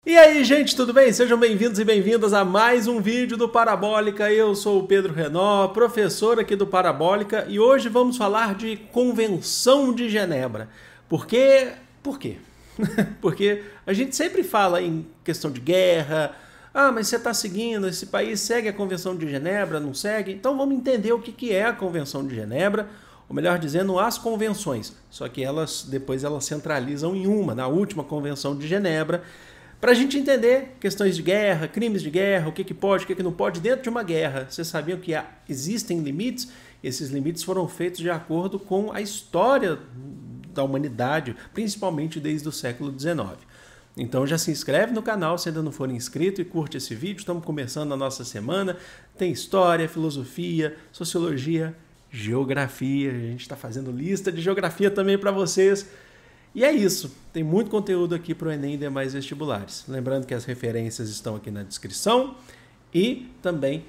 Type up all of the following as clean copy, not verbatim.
E aí, gente, tudo bem? Sejam bem-vindos e bem-vindas a mais um vídeo do Parabólica. Eu sou o Pedro Renó, professor aqui do Parabólica, e hoje vamos falar de Convenção de Genebra. Por quê? Porque a gente sempre fala em questão de guerra. Ah, mas você está seguindo, esse país segue a Convenção de Genebra, não segue? Então vamos entender o que é a Convenção de Genebra, ou melhor dizendo, as convenções. Só que depois elas centralizam em uma, na última Convenção de Genebra, para a gente entender questões de guerra, crimes de guerra, o que pode, o que não pode dentro de uma guerra. Vocês sabiam que existem limites? Esses limites foram feitos de acordo com a história da humanidade, principalmente desde o século XIX. Então já se inscreve no canal se ainda não for inscrito e curte esse vídeo. Estamos começando a nossa semana. Tem história, filosofia, sociologia, geografia. A gente está fazendo lista de geografia também para vocês. E é isso, tem muito conteúdo aqui para o Enem e demais vestibulares. Lembrando que as referências estão aqui na descrição e também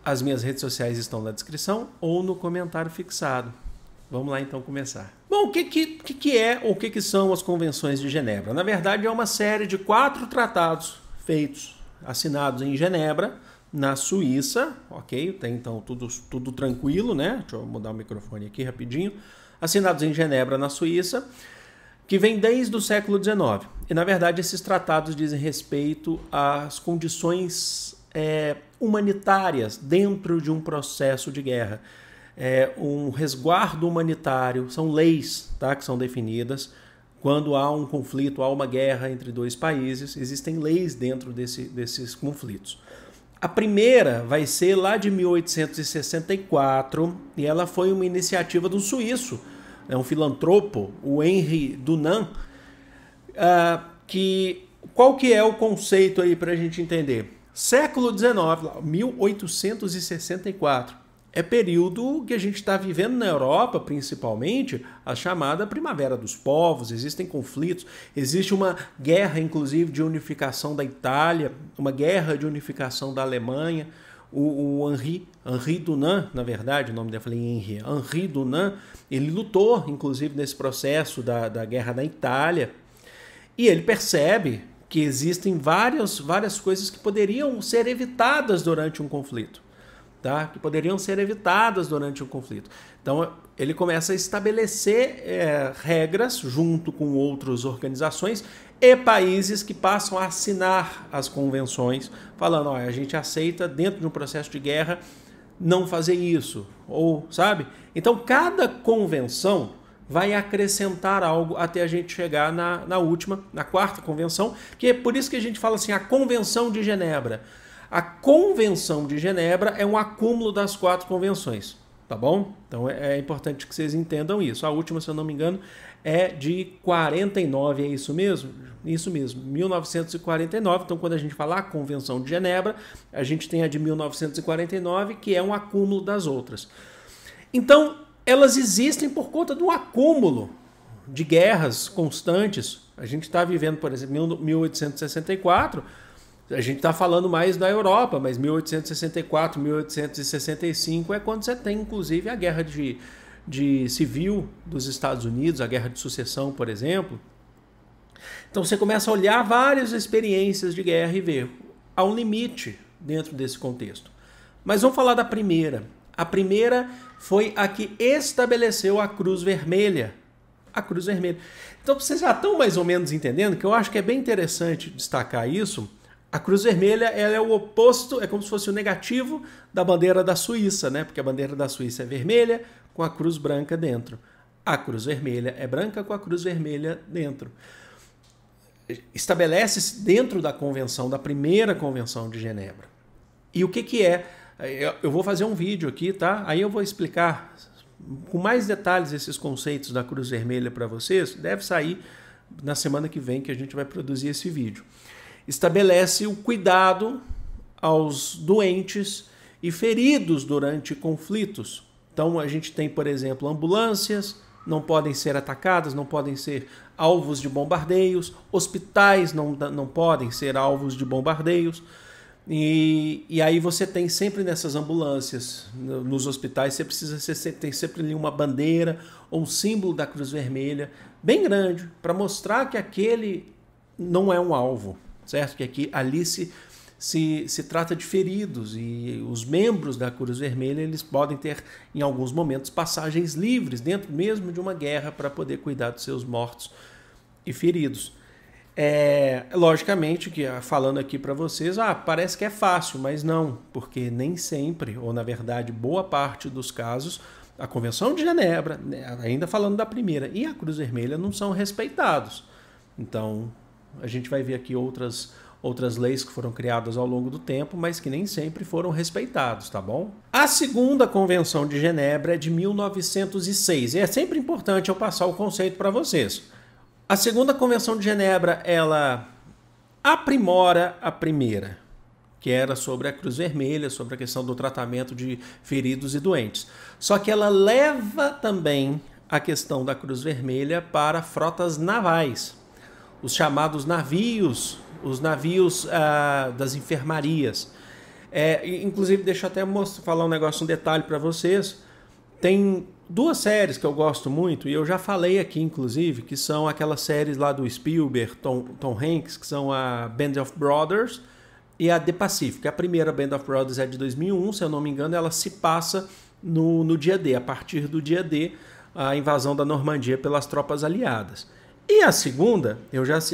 as minhas redes sociais estão na descrição ou no comentário fixado. Vamos lá então começar. Bom, o que é ou o que são as Convenções de Genebra? Na verdade é uma série de 4 tratados feitos, assinados em Genebra, na Suíça, ok? Tem então tudo tranquilo, né? Deixa eu mudar o microfone aqui rapidinho. Assinados em Genebra, na Suíça, que vem desde o século XIX. E, na verdade, esses tratados dizem respeito às condições humanitárias dentro de um processo de guerra. Um resguardo humanitário, são leis, tá, que são definidas. Quando há um conflito, há uma guerra entre dois países, existem leis dentro desses conflitos. A primeira vai ser lá de 1864, e ela foi uma iniciativa do suíço, um filantropo, o Henri Dunant, qual que é o conceito aí para a gente entender? Século XIX, 1864, é período que a gente está vivendo na Europa, principalmente, a chamada Primavera dos Povos, existem conflitos, existe uma guerra, inclusive, de unificação da Itália, uma guerra de unificação da Alemanha. O Henri Dunant, na verdade, o nome dele, eu falei Henri Dunant, ele lutou, inclusive, nesse processo da guerra da Itália, e ele percebe que existem várias coisas que poderiam ser evitadas durante um conflito, tá? Que poderiam ser evitadas durante um conflito. Então, ele começa a estabelecer regras junto com outras organizações e países que passam a assinar as convenções, falando, a gente aceita, dentro de um processo de guerra, não fazer isso, ou, sabe? Então, cada convenção vai acrescentar algo até a gente chegar na última, na 4ª convenção, que é por isso que a gente fala assim, a Convenção de Genebra. A Convenção de Genebra é um acúmulo das 4 convenções, tá bom? Então é importante que vocês entendam isso. A última, se eu não me engano, é de 49, é isso mesmo? Isso mesmo, 1949. Então, quando a gente fala a Convenção de Genebra, a gente tem a de 1949, que é um acúmulo das outras. Então, elas existem por conta do acúmulo de guerras constantes. A gente está vivendo, por exemplo, 1864, a gente está falando mais da Europa, mas 1864, 1865 é quando você tem, inclusive, a guerra de civil dos Estados Unidos, a guerra de sucessão, por exemplo. Então você começa a olhar várias experiências de guerra e ver, há um limite dentro desse contexto. Mas vamos falar da primeira. A primeira foi a que estabeleceu a Cruz Vermelha. A Cruz Vermelha. Então vocês já estão mais ou menos entendendo que eu acho que é bem interessante destacar isso. A Cruz Vermelha, ela é o oposto, é como se fosse o negativo da bandeira da Suíça, né? Porque a bandeira da Suíça é vermelha com a cruz branca dentro. A Cruz Vermelha é branca com a cruz vermelha dentro. Estabelece-se dentro da convenção, da primeira Convenção de Genebra. E o que é? Eu vou fazer um vídeo aqui, tá? Aí eu vou explicar com mais detalhes esses conceitos da Cruz Vermelha para vocês. Deve sair na semana que vem que a gente vai produzir esse vídeo. Estabelece o cuidado aos doentes e feridos durante conflitos. Então a gente tem, por exemplo, ambulâncias, não podem ser atacadas, não podem ser alvos de bombardeios, hospitais não podem ser alvos de bombardeios. E aí você tem sempre nessas ambulâncias, nos hospitais, você tem sempre ali uma bandeira ou um símbolo da Cruz Vermelha bem grande para mostrar que aquele não é um alvo. certo? Que ali se trata de feridos e os membros da Cruz Vermelha eles podem ter, em alguns momentos, passagens livres dentro mesmo de uma guerra para poder cuidar dos seus mortos e feridos. Logicamente que falando aqui para vocês, parece que é fácil, mas não, porque nem sempre, ou na verdade boa parte dos casos, a Convenção de Genebra, ainda falando da primeira, e a Cruz Vermelha não são respeitados. Então a gente vai ver aqui outras leis que foram criadas ao longo do tempo, mas que nem sempre foram respeitados, tá bom? A segunda Convenção de Genebra é de 1906, e é sempre importante eu passar o conceito para vocês. A segunda Convenção de Genebra, ela aprimora a primeira, que era sobre a Cruz Vermelha, sobre a questão do tratamento de feridos e doentes. Só que ela leva também a questão da Cruz Vermelha para frotas navais, os chamados navios, os navios das enfermarias. Inclusive, deixa eu até falar um detalhe para vocês. Tem duas séries que eu gosto muito, e eu já falei aqui, inclusive, que são aquelas séries lá do Spielberg, Tom Hanks, que são a Band of Brothers e a The Pacific. A primeira, Band of Brothers, é de 2001, se eu não me engano, ela se passa no dia D, a partir do dia D, a invasão da Normandia pelas tropas aliadas. E a segunda,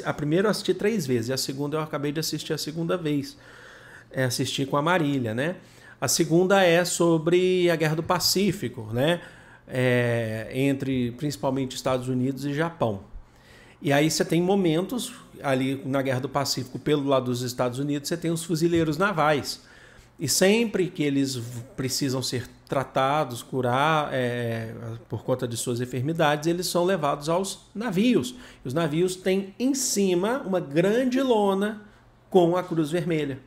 a primeira eu assisti 3 vezes, e a segunda eu acabei de assistir a segunda vez. Assisti com a Marília, né? A segunda é sobre a Guerra do Pacífico, né? Entre principalmente Estados Unidos e Japão. E aí você tem momentos ali na Guerra do Pacífico, pelo lado dos Estados Unidos, você tem os fuzileiros navais. E sempre que eles precisam ser tratados, curar por conta de suas enfermidades, eles são levados aos navios. E os navios têm em cima uma grande lona com a Cruz Vermelha.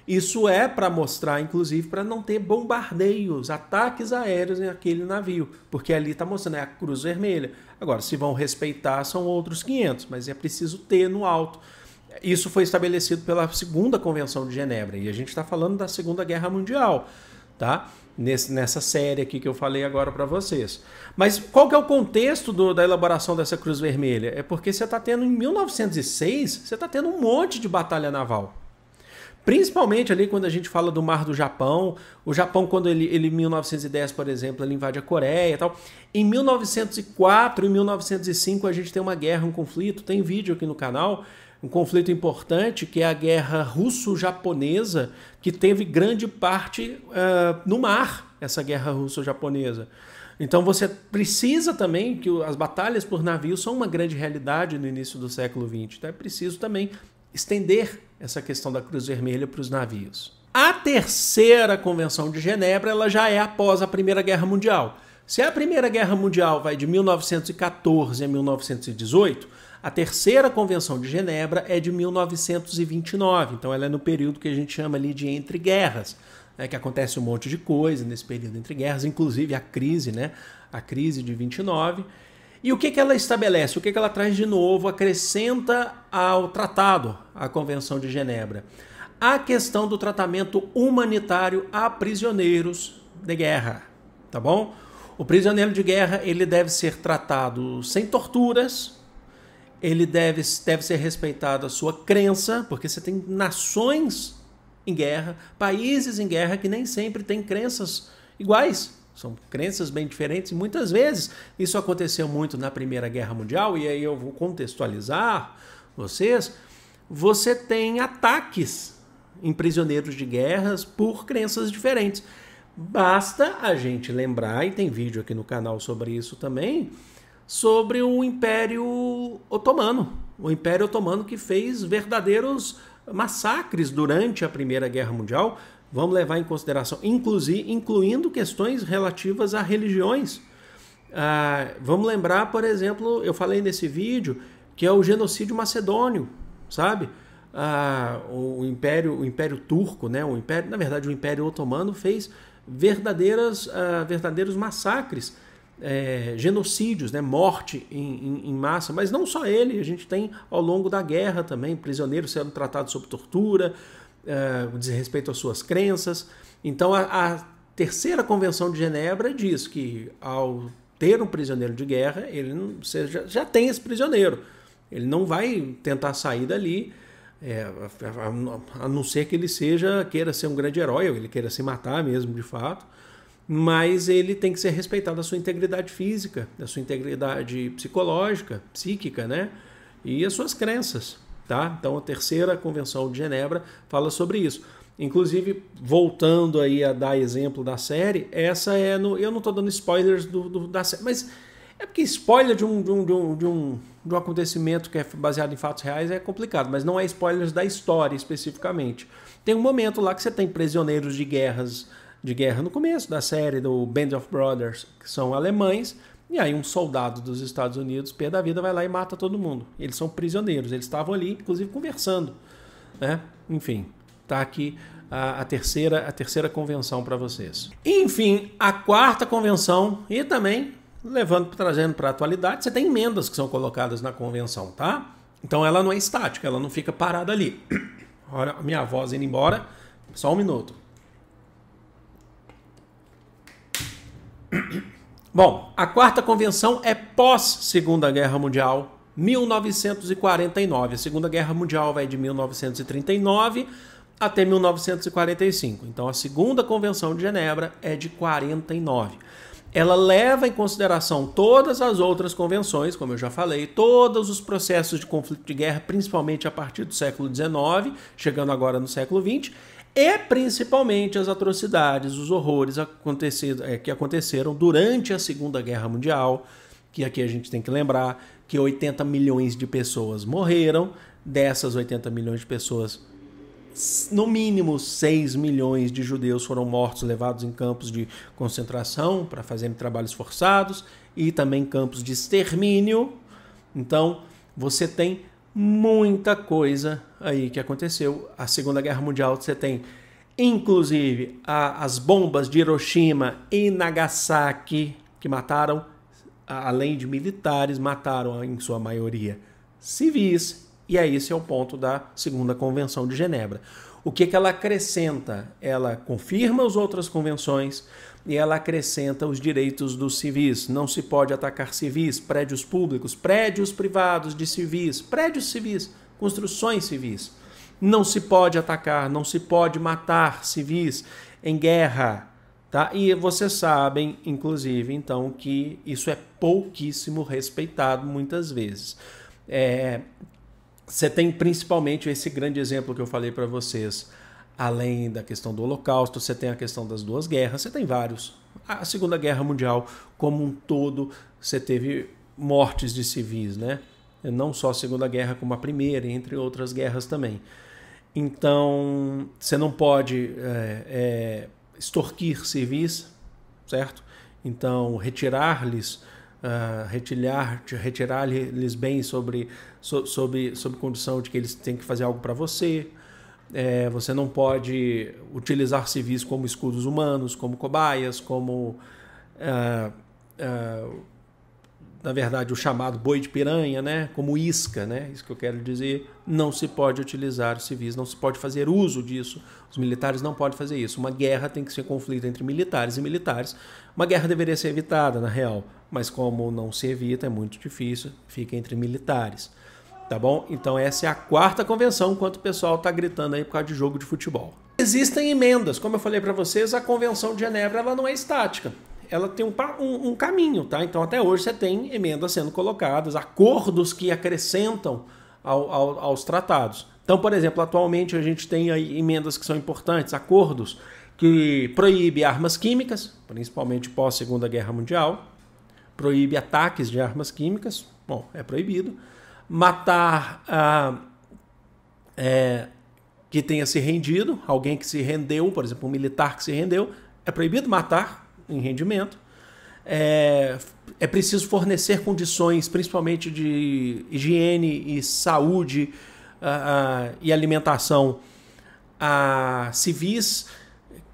Isso é para mostrar, inclusive, para não ter bombardeios, ataques aéreos naquele navio, porque ali está mostrando, a Cruz Vermelha. Agora, se vão respeitar, são outros 500, mas é preciso ter no alto. Isso foi estabelecido pela segunda Convenção de Genebra, e a gente está falando da Segunda Guerra Mundial, tá? Nessa série aqui que eu falei agora para vocês. Mas qual que é o contexto da elaboração dessa Cruz Vermelha? É porque você está tendo, em 1906, você está tendo um monte de batalha naval. Principalmente ali quando a gente fala do Mar do Japão. O Japão, quando ele em 1910, por exemplo, ele invade a Coreia e tal. Em 1904 e 1905 a gente tem uma guerra, um conflito. Tem vídeo aqui no canal. Um conflito importante, que é a guerra russo-japonesa, que teve grande parte no mar, essa guerra russo-japonesa. Então você precisa também, que as batalhas por navio são uma grande realidade no início do século XX. Então é preciso também estender essa questão da Cruz Vermelha para os navios. A terceira Convenção de Genebra, ela já é após a Primeira Guerra Mundial. Se a Primeira Guerra Mundial vai de 1914 a 1918, a terceira Convenção de Genebra é de 1929. Então ela é no período que a gente chama ali de entre guerras, né, que acontece um monte de coisa nesse período entre guerras, inclusive a crise, né, a crise de 29. E o que ela estabelece? O que ela traz de novo, acrescenta ao tratado, à Convenção de Genebra? A questão do tratamento humanitário a prisioneiros de guerra, tá bom? O prisioneiro de guerra, ele deve ser tratado sem torturas, ele deve ser respeitado a sua crença, porque você tem nações em guerra, países em guerra que nem sempre têm crenças iguais. São crenças bem diferentes e muitas vezes isso aconteceu muito na Primeira Guerra Mundial, e aí eu vou contextualizar vocês. Você tem ataques em prisioneiros de guerras por crenças diferentes. Basta a gente lembrar, e tem vídeo aqui no canal sobre isso também, sobre o Império Otomano. O Império Otomano que fez verdadeiros massacres durante a Primeira Guerra Mundial. Vamos levar em consideração, incluindo questões relativas a religiões. Vamos lembrar, por exemplo, eu falei nesse vídeo, que é o genocídio macedônio, sabe? O Império Turco, né? Na verdade, o Império Otomano fez verdadeiros massacres, genocídios, né? Morte em massa, mas não só ele, a gente tem ao longo da guerra também prisioneiros sendo tratados sob tortura, desrespeito às suas crenças. Então a terceira Convenção de Genebra diz que ao ter um prisioneiro de guerra, você já tem esse prisioneiro, ele não vai tentar sair dali, A não ser que ele queira ser um grande herói, ou ele queira se matar mesmo, de fato, mas ele tem que ser respeitado a sua integridade física, a sua integridade psicológica, psíquica, né? E as suas crenças, tá? Então a terceira Convenção de Genebra fala sobre isso. Inclusive, voltando aí a dar exemplo da série, essa é eu não estou dando spoilers da série, mas é porque spoiler de um acontecimento que é baseado em fatos reais é complicado, mas não é spoilers da história especificamente. Tem um momento lá que você tem prisioneiros de guerra no começo da série, do Band of Brothers, que são alemães, e aí um soldado dos Estados Unidos, pé da vida, vai lá e mata todo mundo. Eles são prisioneiros, eles estavam ali, inclusive, conversando, né? Enfim, tá aqui a terceira convenção para vocês. Enfim, a quarta convenção, e também trazendo para a atualidade, você tem emendas que são colocadas na convenção, tá? Então ela não é estática, ela não fica parada ali. Olha a minha voz indo embora, só um minuto. Bom, a quarta convenção é pós-Segunda Guerra Mundial, 1949. A Segunda Guerra Mundial vai de 1939 até 1945. Então a segunda Convenção de Genebra é de 49. Ela leva em consideração todas as outras convenções, como eu já falei, todos os processos de conflito de guerra, principalmente a partir do século XIX, chegando agora no século XX, e principalmente as atrocidades, os horrores que aconteceram durante a Segunda Guerra Mundial, que aqui a gente tem que lembrar que 80 milhões de pessoas morreram, dessas 80 milhões de pessoas, no mínimo 6 milhões de judeus foram mortos, levados em campos de concentração para fazerem trabalhos forçados e também campos de extermínio. Então, você tem muita coisa aí que aconteceu. A Segunda Guerra Mundial, você tem, inclusive, as bombas de Hiroshima e Nagasaki, que mataram, além de militares, mataram, em sua maioria, civis. E aí esse é o ponto da segunda Convenção de Genebra. O que ela acrescenta? Ela confirma as outras convenções e ela acrescenta os direitos dos civis. Não se pode atacar civis, prédios públicos, prédios privados de civis, prédios civis, construções civis. Não se pode atacar, não se pode matar civis em guerra. Tá? E vocês sabem, inclusive, então, que isso é pouquíssimo respeitado muitas vezes. Você tem principalmente esse grande exemplo que eu falei para vocês, além da questão do Holocausto, você tem a questão das duas guerras, você tem vários. A Segunda Guerra Mundial, como um todo, você teve mortes de civis, né? Não só a Segunda Guerra, como a Primeira, entre outras guerras também. Então, você não pode extorquir civis, certo? Então, retirar-lhes bens sob condição de que eles têm que fazer algo para você. Você não pode utilizar civis como escudos humanos, como cobaias, como, na verdade, o chamado boi de piranha, né? Como isca, né? Isso que eu quero dizer. Não se pode utilizar os civis, não se pode fazer uso disso. Os militares não podem fazer isso. Uma guerra tem que ser conflito entre militares e militares. Uma guerra deveria ser evitada, na real, mas como não se evita, é muito difícil, fica entre militares. Tá bom? Então essa é a quarta convenção, enquanto o pessoal está gritando aí por causa de jogo de futebol. Existem emendas. Como eu falei para vocês, a Convenção de Genebra ela não é estática. Ela tem um caminho, tá? Então até hoje você tem emendas sendo colocadas, acordos que acrescentam aos tratados. Então, por exemplo, atualmente a gente tem aí emendas que são importantes, acordos que proíbem armas químicas, principalmente pós-Segunda Guerra Mundial, proíbe ataques de armas químicas, bom, é proibido. Matar que tenha se rendido, alguém que se rendeu, por exemplo, um militar que se rendeu, é proibido matar em rendimento. É preciso fornecer condições, principalmente de higiene e saúde e alimentação a civis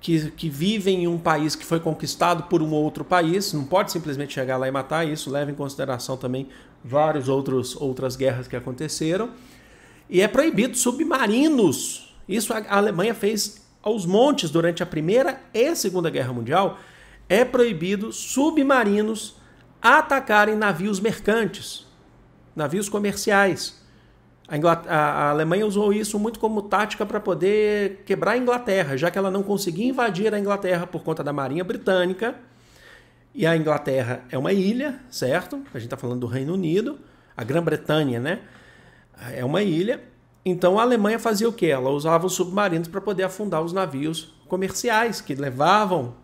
que vivem em um país que foi conquistado por um outro país. Não pode simplesmente chegar lá e matar. Isso leva em consideração também várias outras guerras que aconteceram. E é proibido submarinos. Isso a Alemanha fez aos montes durante a Primeira e a Segunda Guerra Mundial. É proibido submarinos atacarem navios mercantes, navios comerciais. A Alemanha usou isso muito como tática para poder quebrar a Inglaterra, já que ela não conseguia invadir a Inglaterra por conta da Marinha Britânica. E a Inglaterra é uma ilha, certo? A gente está falando do Reino Unido, a Grã-Bretanha, né? É uma ilha. Então a Alemanha fazia o quê? Ela usava os submarinos para poder afundar os navios comerciais que levavam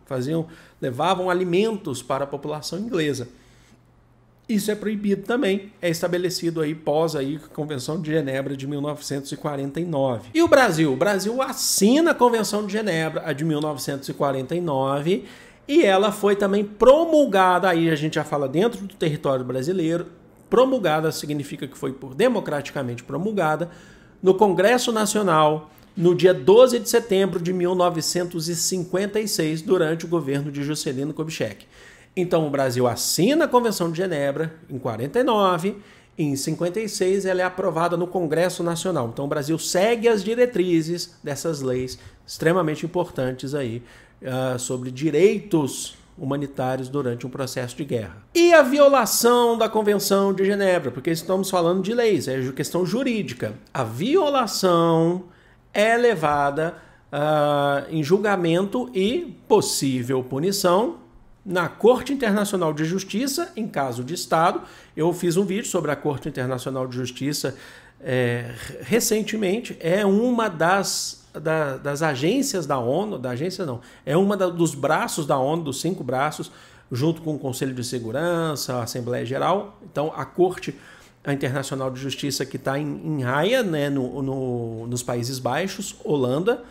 alimentos para a população inglesa. Isso é proibido também, é estabelecido aí pós aí a Convenção de Genebra de 1949. E o Brasil? O Brasil assina a Convenção de Genebra, a de 1949, e ela foi também promulgada, aí a gente já fala dentro do território brasileiro. Promulgada significa que foi democraticamente promulgada no Congresso Nacional no dia 12 de setembro de 1956, durante o governo de Juscelino Kubitschek. Então o Brasil assina a Convenção de Genebra em 49, e em 56 ela é aprovada no Congresso Nacional. Então o Brasil segue as diretrizes dessas leis extremamente importantes aí sobre direitos humanitários durante um processo de guerra. E a violação da Convenção de Genebra, porque estamos falando de leis, é questão jurídica. A violação é levada em julgamento e possível punição na Corte Internacional de Justiça, em caso de Estado. Eu fiz um vídeo sobre a Corte Internacional de Justiça recentemente. É uma das agências da ONU, é uma dos braços da ONU, dos 5 braços, junto com o Conselho de Segurança, a Assembleia Geral. Então, a Corte Internacional de Justiça, que está em Haia, né, nos Países Baixos, Holanda.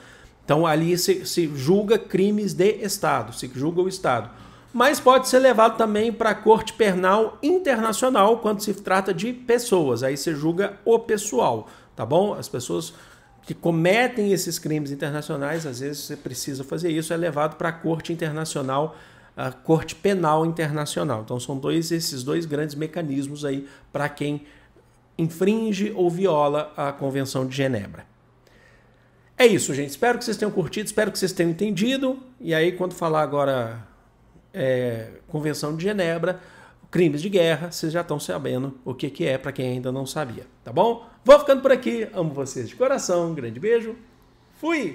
Então, ali se julga crimes de Estado, se julga o Estado. Mas pode ser levado também para a Corte Penal Internacional quando se trata de pessoas. Aí se julga o pessoal, tá bom? As pessoas que cometem esses crimes internacionais, às vezes você precisa fazer isso, é levado para a Corte Internacional, a Corte Penal Internacional. Então são esses dois grandes mecanismos aí para quem infringe ou viola a Convenção de Genebra. É isso, gente. Espero que vocês tenham curtido, espero que vocês tenham entendido. E aí, quando falar agora Convenção de Genebra, crimes de guerra, vocês já estão sabendo o que é para quem ainda não sabia, tá bom? Vou ficando por aqui, amo vocês de coração, um grande beijo, fui!